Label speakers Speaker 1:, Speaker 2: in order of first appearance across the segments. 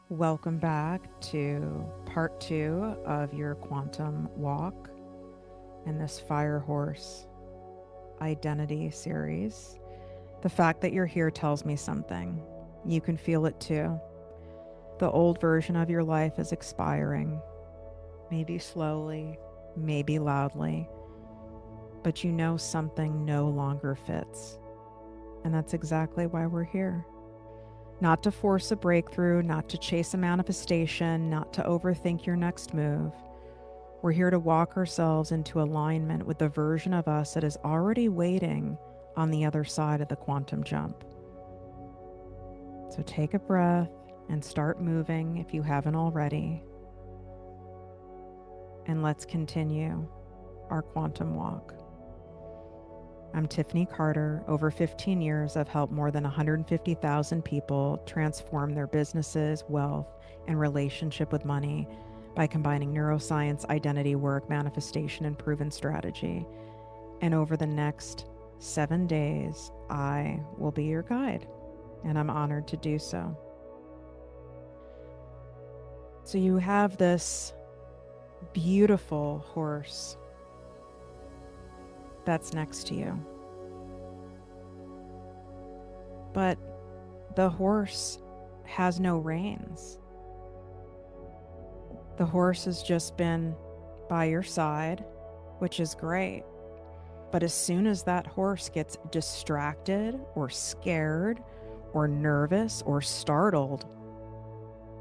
Speaker 1: Welcome back to part 2 of your quantum walk and this Fire Horse identity series. The fact that you're here tells me something. You can feel it too. The old version of your life is expiring, maybe slowly, maybe loudly, but you know something no longer fits. And that's exactly why we're here. Not to force a breakthrough, not to chase a manifestation, not to overthink your next move. We're here to walk ourselves into alignment with the version of us that is already waiting on the other side of the quantum jump. So take a breath and start moving if you haven't already. And let's continue our quantum walk. I'm Tiffany Carter. Over 15 years, I've helped more than 150,000 people transform their businesses, wealth, and relationship with money by combining neuroscience, identity work, manifestation, and proven strategy. And over the next 7 days, I will be your guide, and I'm honored to do so. So you have this beautiful horse that's next to you. But the horse has no reins. The horse has just been by your side, which is great. But as soon as that horse gets distracted or scared or nervous or startled,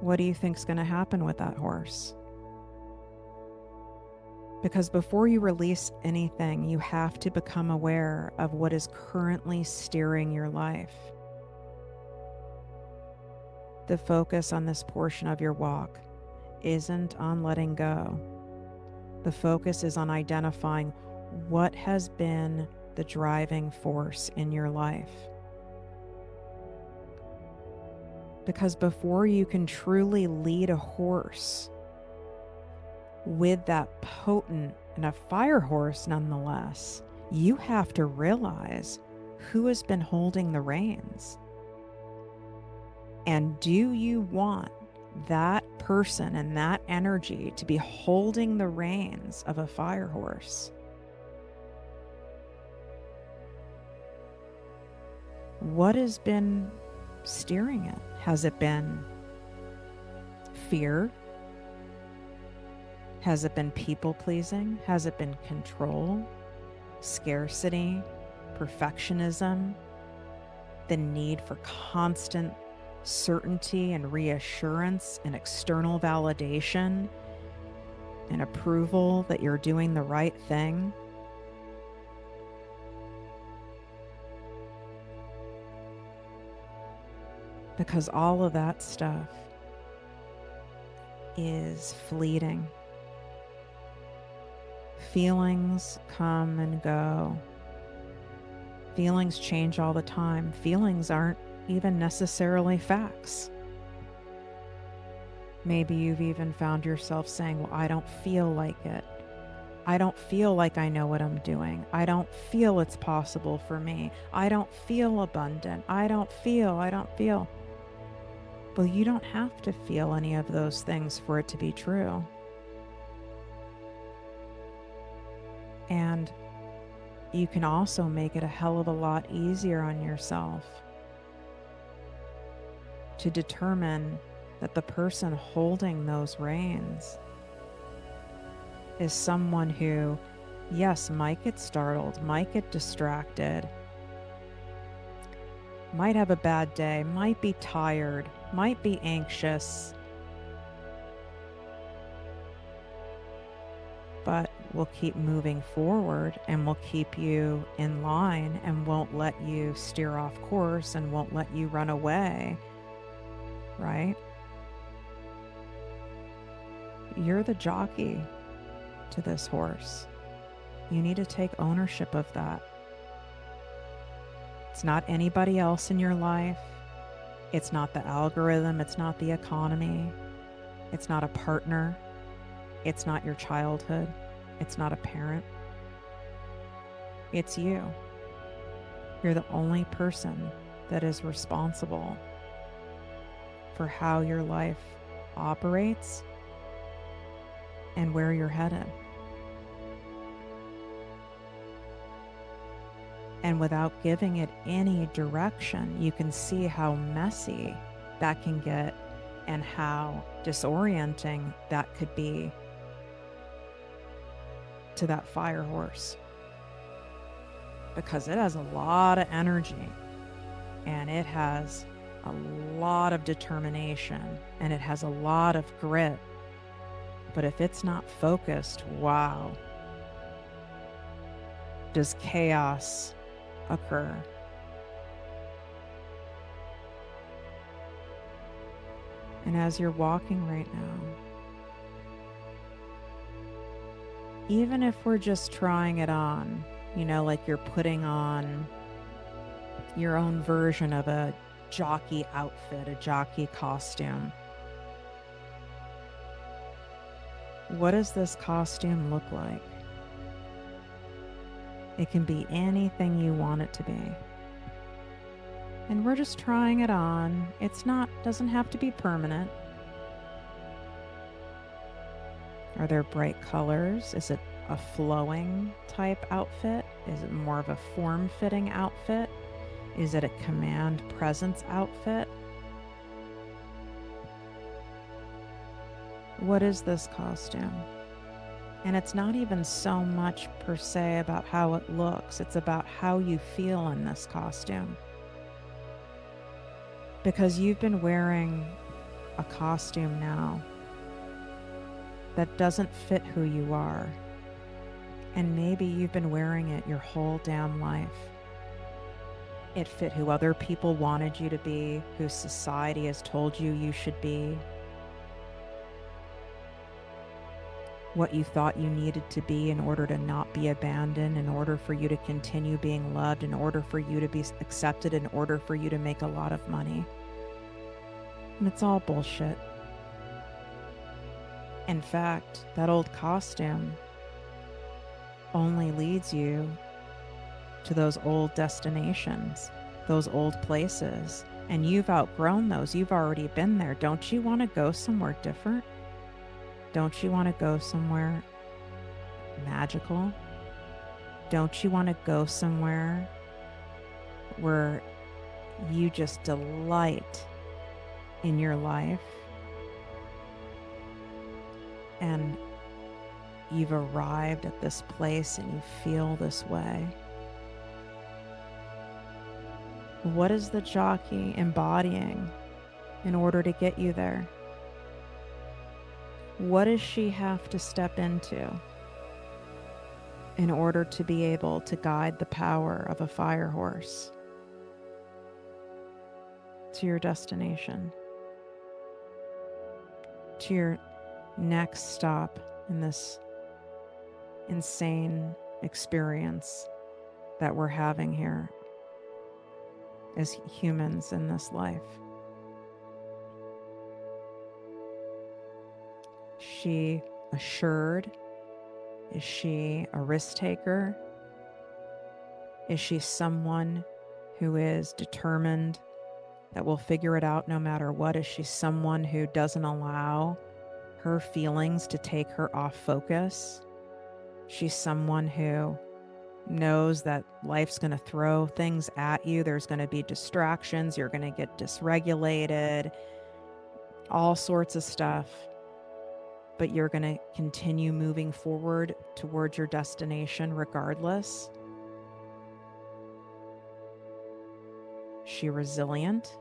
Speaker 1: what do you think is going to happen with that horse? Because before you release anything, you have to become aware of what is currently steering your life. The focus on this portion of your walk isn't on letting go. The focus is on identifying what has been the driving force in your life. Because before you can truly lead a horse with that potent and a fire horse nonetheless, you have to realize who has been holding the reins. And do you want that person and that energy to be holding the reins of a fire horse? What has been steering it? Has it been fear? Has it been people pleasing? Has it been control, scarcity, perfectionism, the need for constant certainty and reassurance and external validation and approval that you're doing the right thing? Because all of that stuff is fleeting. Feelings come and go. Feelings change all the time. Feelings aren't even necessarily facts. Maybe you've even found yourself saying, well, I don't feel like it. I don't feel like I know what I'm doing. I don't feel it's possible for me. I don't feel abundant. I don't feel. Well, you don't have to feel any of those things for it to be true. And you can also make it a hell of a lot easier on yourself to determine that the person holding those reins is someone who, yes, might get startled, might get distracted, might have a bad day, might be tired, might be anxious, but will keep moving forward and will keep you in line and won't let you steer off course and won't let you run away, right? You're the jockey to this horse. You need to take ownership of that. It's not anybody else in your life. It's not the algorithm. It's not the economy. It's not a partner. It's not your childhood. It's not a parent. It's you. You're the only person that is responsible for how your life operates and where you're headed. And without giving it any direction, you can see how messy that can get and how disorienting that could be to that fire horse. Because it has a lot of energy and it has a lot of determination and it has a lot of grit. But if it's not focused, wow, does chaos occur. And as you're walking right now, even if we're just trying it on, like you're putting on your own version of a jockey outfit, a jockey costume, what does this costume look like? It can be anything you want it to be. And we're just trying it on. Doesn't have to be permanent. Are there bright colors? Is it a flowing type outfit? Is it more of a form-fitting outfit? Is it a command presence outfit? What is this costume? And it's not even so much per se about how it looks. It's about how you feel in this costume. Because you've been wearing a costume now that doesn't fit who you are. And maybe you've been wearing it your whole damn life. It fit who other people wanted you to be, who society has told you should be, what you thought you needed to be in order to not be abandoned, in order for you to continue being loved, in order for you to be accepted, in order for you to make a lot of money. And it's all bullshit. In fact, that old costume only leads you to those old destinations, those old places, and you've outgrown those. You've already been there. Don't you want to go somewhere different? Don't you want to go somewhere magical? Don't you want to go somewhere where you just delight in your life and you've arrived at this place and you feel this way? What is the jockey embodying in order to get you there? What does she have to step into in order to be able to guide the power of a fire horse to your destination, to your next stop in this insane experience that we're having here as humans in this life? Is she assured? Is she a risk taker? Is she someone who is determined that will figure it out no matter what? Is she someone who doesn't allow her feelings to take her off focus? She's someone who knows that life's going to throw things at you. There's going to be distractions. You're going to get dysregulated, all sorts of stuff. But you're going to continue moving forward towards your destination regardless. Is she resilient?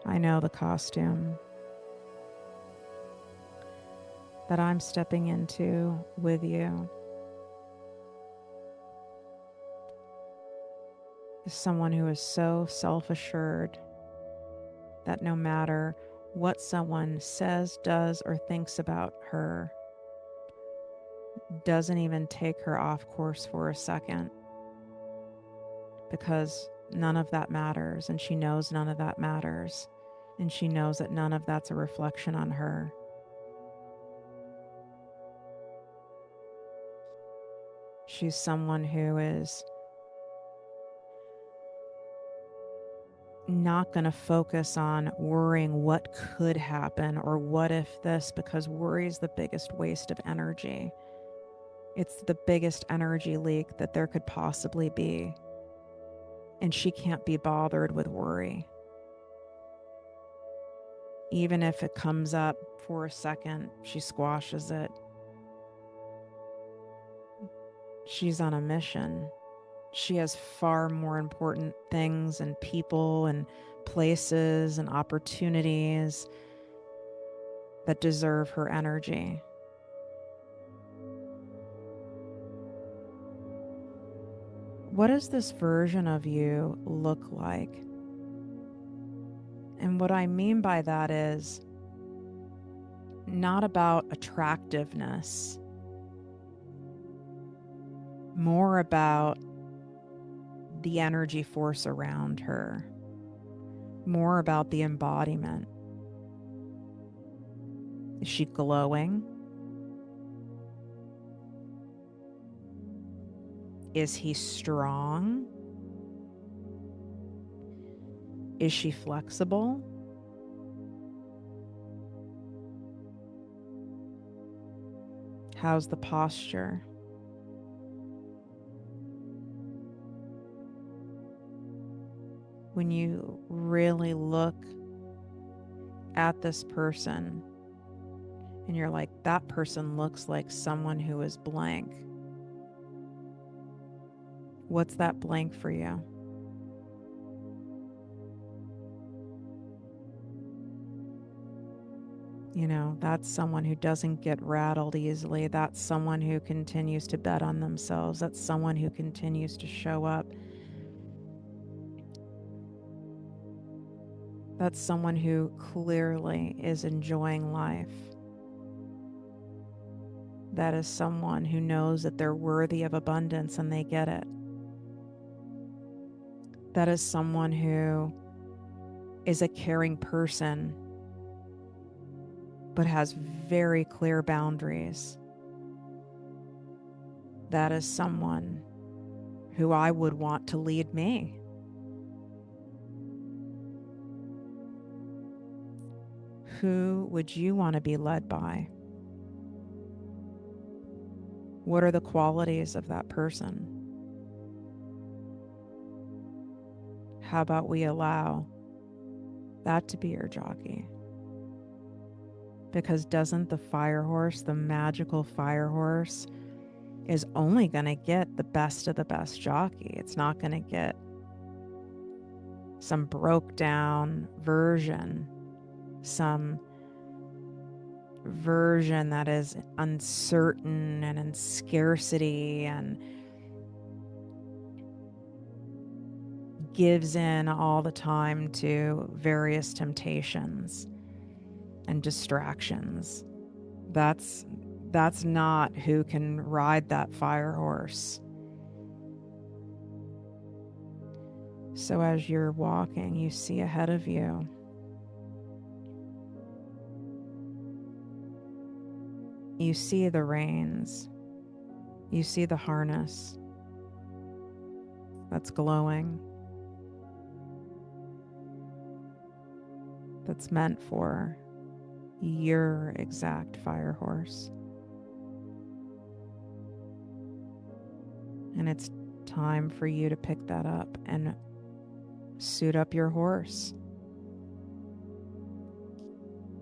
Speaker 1: I know the costume that I'm stepping into with you is someone who is so self-assured that no matter what someone says, does, or thinks about her, doesn't even take her off course for a second, because none of that matters, and she knows none of that matters, and she knows that none of that's a reflection on her. She's someone who is not going to focus on worrying what could happen or what if this, because worry is the biggest waste of energy. It's the biggest energy leak that there could possibly be. And she can't be bothered with worry. Even if it comes up for a second, she squashes it. She's on a mission. She has far more important things and people and places and opportunities that deserve her energy. What does this version of you look like? And what I mean by that is not about attractiveness, more about the energy force around her, more about the embodiment. Is she glowing? Is he strong? Is she flexible? How's the posture? When you really look at this person and you're like, that person looks like someone who is blank. What's that blank for you? You know, that's someone who doesn't get rattled easily. That's someone who continues to bet on themselves. That's someone who continues to show up. That's someone who clearly is enjoying life. That is someone who knows that they're worthy of abundance and they get it. That is someone who is a caring person but has very clear boundaries. That is someone who I would want to lead me. Who would you want to be led by? What are the qualities of that person? How about we allow that to be your jockey? Because doesn't the fire horse, the magical fire horse, is only going to get the best of the best jockey. It's not going to get some broke down version, some version that is uncertain and in scarcity and gives in all the time to various temptations and distractions. That's not who can ride that fire horse. So as you're walking, you see ahead of you you see the reins, you see the harness that's glowing, that's meant for your exact fire horse. And it's time for you to pick that up and suit up your horse.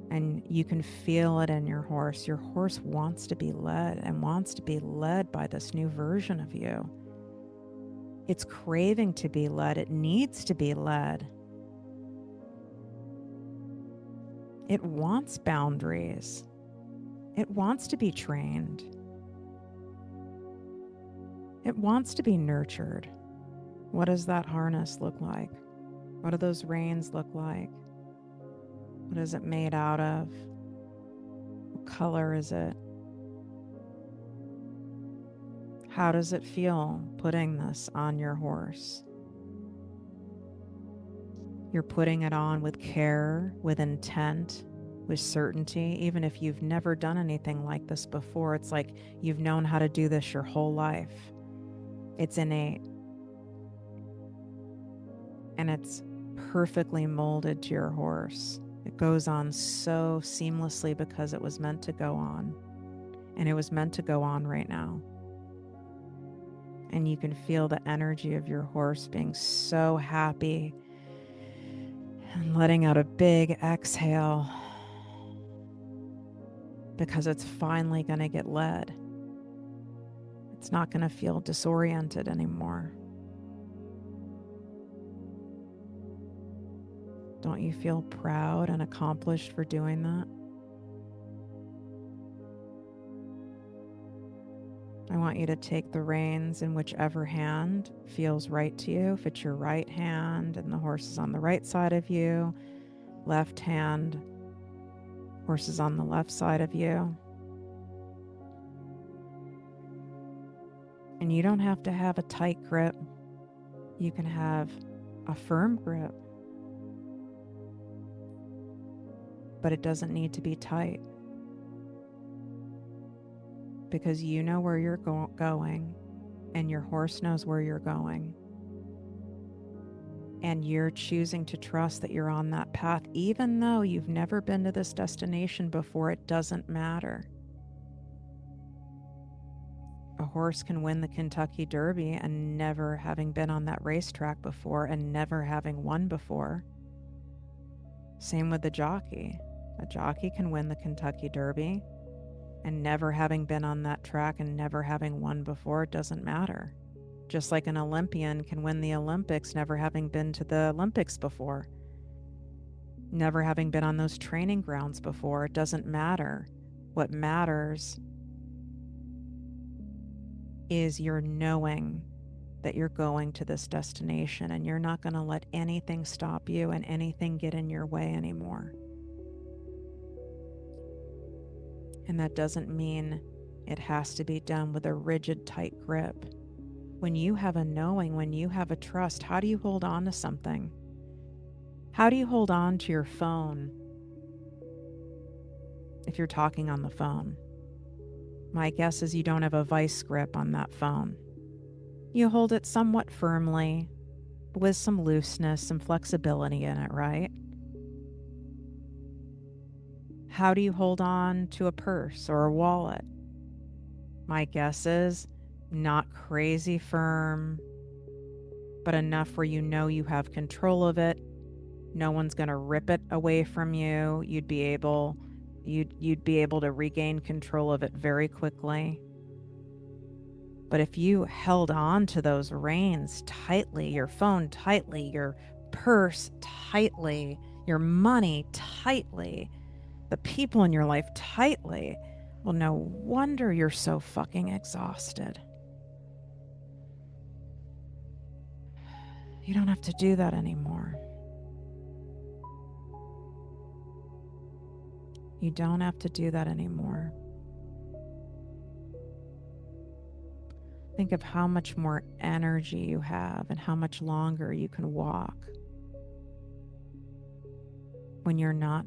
Speaker 1: And you can feel it in your horse. Your horse wants to be led and wants to be led by this new version of you. It's craving to be led. It needs to be led. It wants boundaries. It wants to be trained. It wants to be nurtured. What does that harness look like? What do those reins look like? What is it made out of? What color is it? How does it feel putting this on your horse? You're putting it on with care, with intent, with certainty, even if you've never done anything like this before. It's like you've known how to do this your whole life. It's innate. And it's perfectly molded to your horse. It goes on so seamlessly because it was meant to go on. And it was meant to go on right now. And you can feel the energy of your horse being so happy and letting out a big exhale because it's finally going to get led. It's not going to feel disoriented anymore. Don't you feel proud and accomplished for doing that? I want you to take the reins in whichever hand feels right to you. If it's your right hand and the horse is on the right side of you, left hand, horse is on the left side of you. And you don't have to have a tight grip. You can have a firm grip, but it doesn't need to be tight because you know where you're going and your horse knows where you're going. And you're choosing to trust that you're on that path, even though you've never been to this destination before. It doesn't matter. A horse can win the Kentucky Derby and never having been on that racetrack before and never having won before. Same with the jockey. A jockey can win the Kentucky Derby and never having been on that track and never having won before. It doesn't matter. Just like an Olympian can win the Olympics never having been to the Olympics before, never having been on those training grounds before. It doesn't matter. What matters is you're knowing that you're going to this destination and you're not going to let anything stop you and anything get in your way anymore. And that doesn't mean it has to be done with a rigid, tight grip. When you have a knowing, when you have a trust, how do you hold on to something? How do you hold on to your phone if you're talking on the phone? My guess is you don't have a vice grip on that phone. You hold it somewhat firmly, with some looseness, some flexibility in it, right? How do you hold on to a purse or a wallet? My guess is not crazy firm, but enough where you know you have control of it. No one's going to rip it away from you. You'd be able to regain control of it very quickly. But if you held on to those reins tightly, your phone tightly, your purse tightly, your money tightly, the people in your life tightly, well, no wonder you're so fucking exhausted. You don't have to do that anymore. You don't have to do that anymore. Think of how much more energy you have and how much longer you can walk when you're not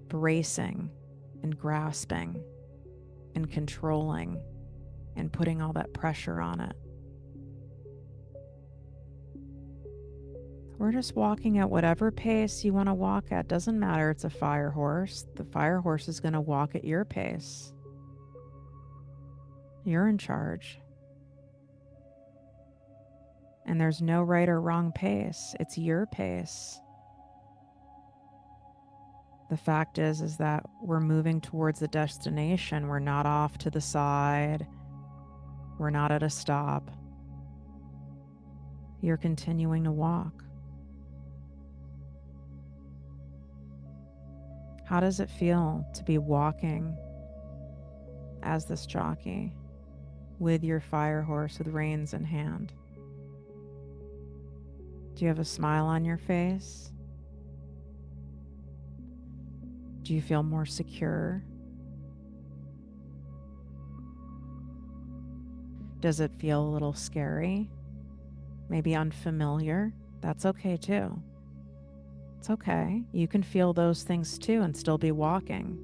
Speaker 1: bracing and grasping and controlling and putting all that pressure on it. We're just walking at whatever pace you want to walk at. Doesn't matter. It's a fire horse. The fire horse is going to walk at your pace. You're in charge. And there's no right or wrong pace. It's your pace. The fact is that we're moving towards the destination. We're not off to the side. We're not at a stop. You're continuing to walk. How does it feel to be walking as this jockey with your fire horse with reins in hand? Do you have a smile on your face? Do you feel more secure? Does it feel a little scary? Maybe unfamiliar? That's okay too. It's okay. You can feel those things too and still be walking.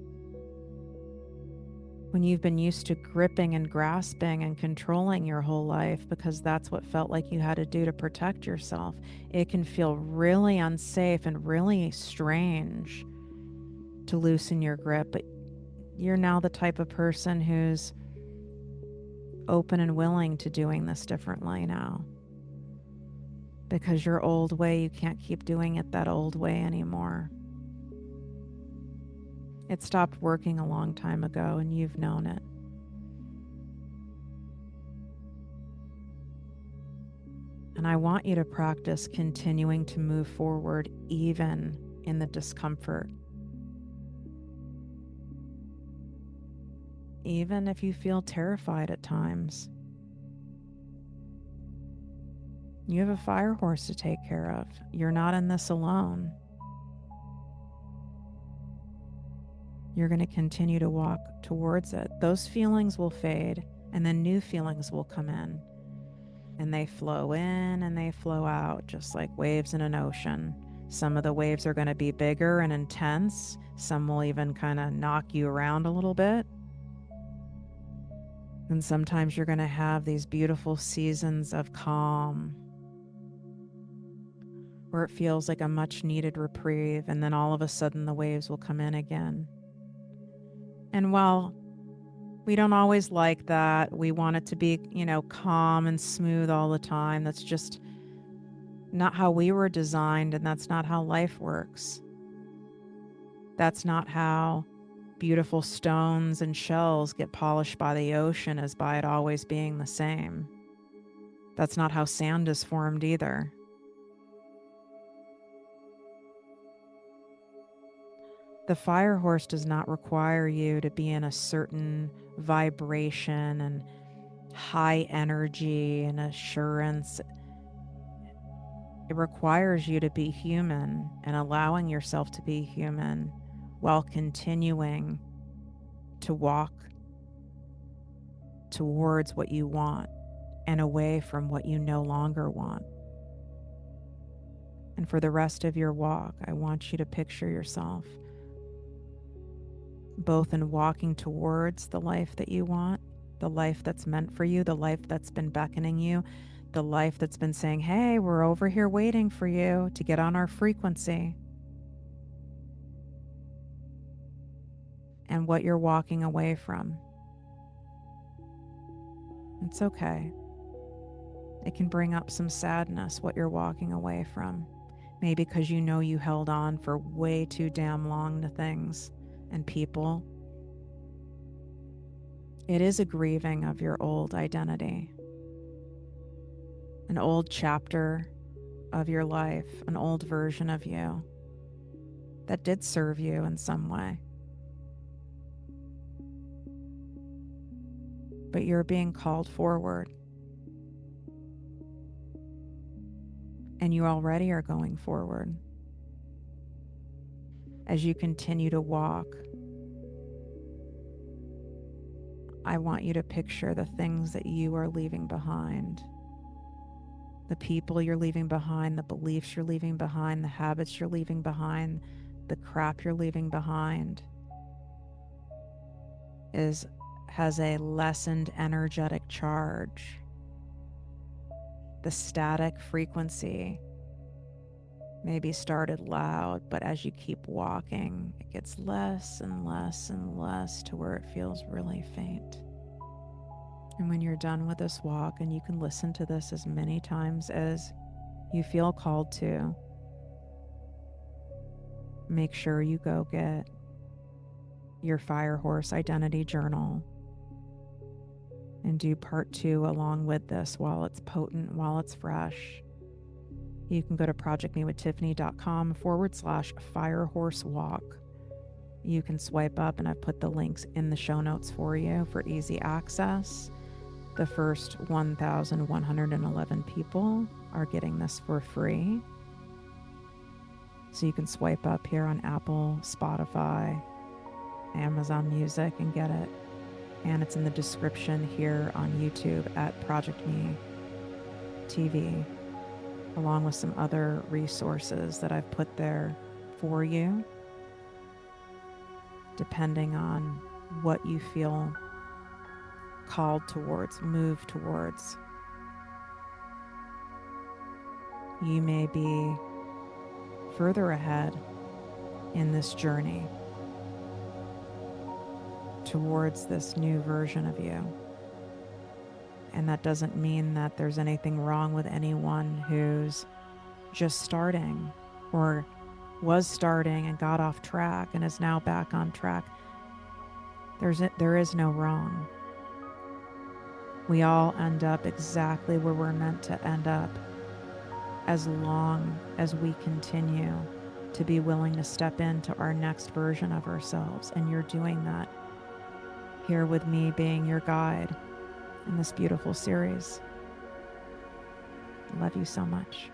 Speaker 1: When you've been used to gripping and grasping and controlling your whole life because that's what felt like you had to do to protect yourself, it can feel really unsafe and really strange to loosen your grip. But you're now the type of person who's open and willing to doing this differently now. Because your old way, you can't keep doing it that old way anymore. It stopped working a long time ago and you've known it. And I want you to practice continuing to move forward even in the discomfort. Even if you feel terrified at times. You have a fire horse to take care of. You're not in this alone. You're going to continue to walk towards it. Those feelings will fade, and then new feelings will come in. And they flow in and they flow out, just like waves in an ocean. Some of the waves are going to be bigger and intense. Some will even kind of knock you around a little bit. And sometimes you're going to have these beautiful seasons of calm, where it feels like a much needed reprieve, and then all of a sudden the waves will come in again. And while we don't always like that, we want it to be, calm and smooth all the time. That's just not how we were designed, and that's not how life works. That's not how beautiful stones and shells get polished by the ocean, as by it always being the same. That's not how sand is formed either. The fire horse does not require you to be in a certain vibration and high energy and assurance. It requires you to be human and allowing yourself to be human while continuing to walk towards what you want and away from what you no longer want. And for the rest of your walk, I want you to picture yourself both in walking towards the life that you want, the life that's meant for you, the life that's been beckoning you, the life that's been saying, hey, we're over here waiting for you to get on our frequency. And what you're walking away from. It's okay. It can bring up some sadness, what you're walking away from. Maybe because you know you held on for way too damn long to things and people. It is a grieving of your old identity, an old chapter of your life, an old version of you that did serve you in some way. But you're being called forward. And you already are going forward. As you continue to walk, I want you to picture the things that you are leaving behind. The people you're leaving behind, the beliefs you're leaving behind, the habits you're leaving behind, the crap you're leaving behind has a lessened energetic charge. The static frequency maybe started loud, but as you keep walking, it gets less and less and less to where it feels really faint. And when you're done with this walk, and you can listen to this as many times as you feel called to, make sure you go get your Fire Horse Identity Journal and do part 2 along with this while it's potent, while it's fresh. You can go to projectmewithtiffany.com/firehorsewalk. You can swipe up, and I've put the links in the show notes for you for easy access. The first 1,111 people are getting this for free. So you can swipe up here on Apple, Spotify, Amazon Music and get it. And it's in the description here on YouTube at ProjectME TV, along with some other resources that I've put there for you, depending on what you feel called towards, move towards. You may be further ahead in this journey towards this new version of you. And that doesn't mean that there's anything wrong with anyone who's just starting or was starting and got off track and is now back on track. There is no wrong. We all end up exactly where we're meant to end up, as long as we continue to be willing to step into our next version of ourselves. And you're doing that here with me being your guide in this beautiful series. I love you so much.